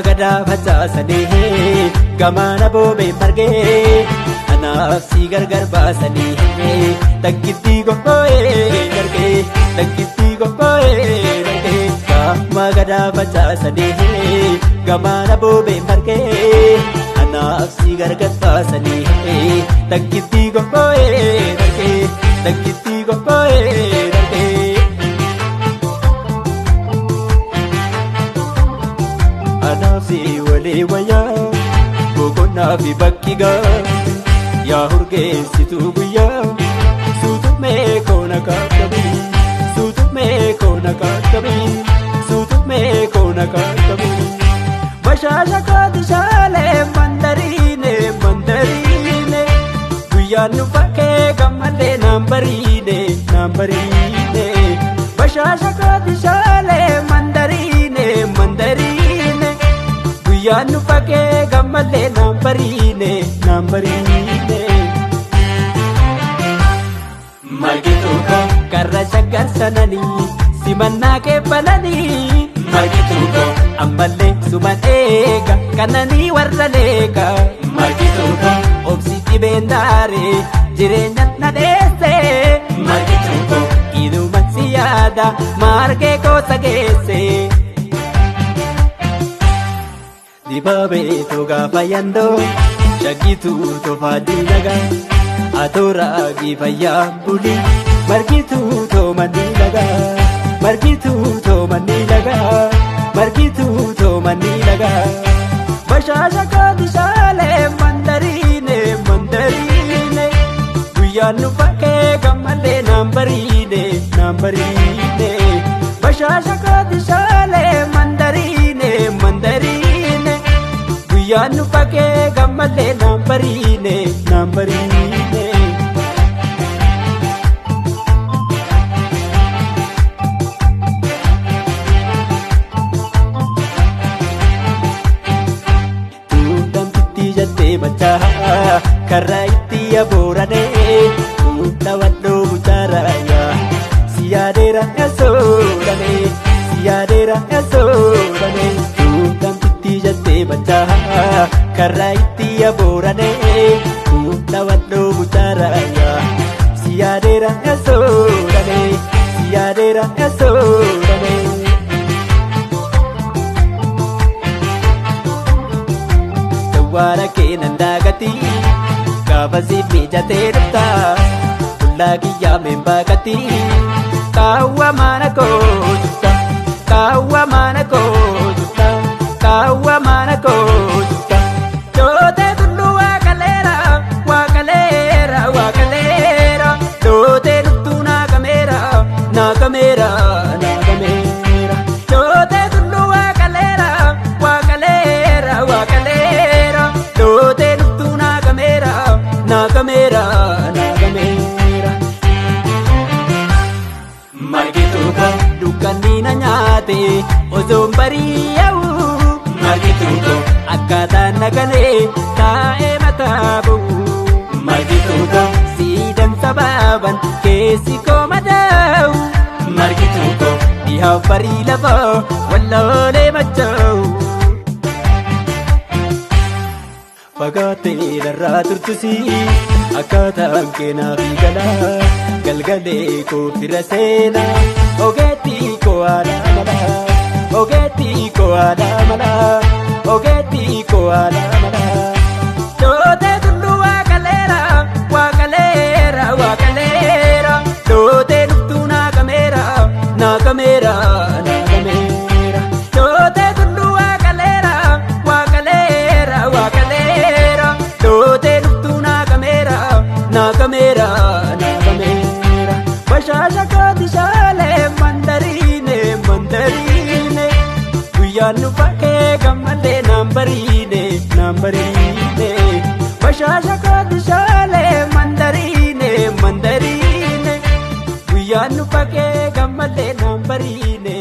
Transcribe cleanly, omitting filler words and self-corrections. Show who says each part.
Speaker 1: gadaa facaasanii gamaana boobee margee anaaf si gargar baasanii takkittii gomboo'ee dargee takkittii gomboo'ee dargee gama gadaa facaasanii gamaana boobee margee anaaf si gargar baasanii takkittii gomboo'ee dargee takkittii gomboo'ee dargee. Anaafi walii wayyaa boqonnaa fi bakki gaa yaa urgeessituu guyyaa suutumee koona kaakabii suutumee koona kaakabii suutumee koona kaakabii bashaasha kooti shaalee mandariine mandariine guyyaan nu fakkee gammadee naan bariine bashaasha kooti shaalee mandariine mandariine. Guyyaan nu fakkee gammadee naan bariine. Margituuko karra shaggar sananii simannaa keebbalanii margituuko ammallee suman eega kananii warra leeka margituuko obsi dhibeen daaree jireenya na dheessee margituuko inuman si yaada margee koosa geessee. Dibaabee toga fayyandoo shaggituu tofaa diinagaa atooraa gifayaa bulii margituu toomanii lagaa margituu toomanii lagaa margituu toomanii lagaa bashaasha kooti shaalee mandariine mandariine guyyaan nu fakkee gammadee naan bariine bashaasha kooti shaalee mandariine mandariine. Guyyaan nu fakkee gammadee naan bariine. Tuutamtitti jattee machaa karraa itti abooranee tuuta wadhoo buchaaraayaa si yaadeera esoodhanee si yaadeera esoodhanee. Jattee machaa karraa itti abooranee tuuta wadhoo buchaaraayaa si yaadeera esoodhanee si yaadeera esoodhanee. Tawwaara keenan daagatii gaafa siif mijatee dhuftaa tullaa kiyyaa meembaagatii kaawwa mana koo jutta kaawwa mana koo jutta. Kaawwa mana koo jutta jootee tulluu waaqaleera waaqaleera waaqaleera jootee dhuftuu naagameera naagameera naagameera jootee tulluu waaqaleera waaqaleera waaqaleera jootee dhuftuu naagameera naagameera naagameera. Margituuko dukkanni na nyaate osoon bari'awu. Margituuko akkaataan nagalee taa'ee mataa bu'u. Margituuko siidaan sabaaban keessi koo madaa'u. Margituuko dhihaa barii lafaa walloolee machaa'u. Fagaattee narraa turtusii akkaataan keenaa fi galaa galgalee koo fira seenaa ogeettii koo aadaa malaa. Ogeettii koo aadaa malaa ogeettii koo aadaa malaa jootee tulluu waaqaleera waaqaleera waaqaleera jootee dhuftuu naagameera naagameera naagameera jootee tulluu waaqaleera waaqaleera waaqaleera jootee dhuftuu naagameera naagameera naagameera bashaasha kooti shaalee mandariine mandariine. Guyyaan nu fakkee gammadee naan bariine bashaasha kooti shaalee mandariine mandariine guyyaan nu fakkee gammadee naan bariine.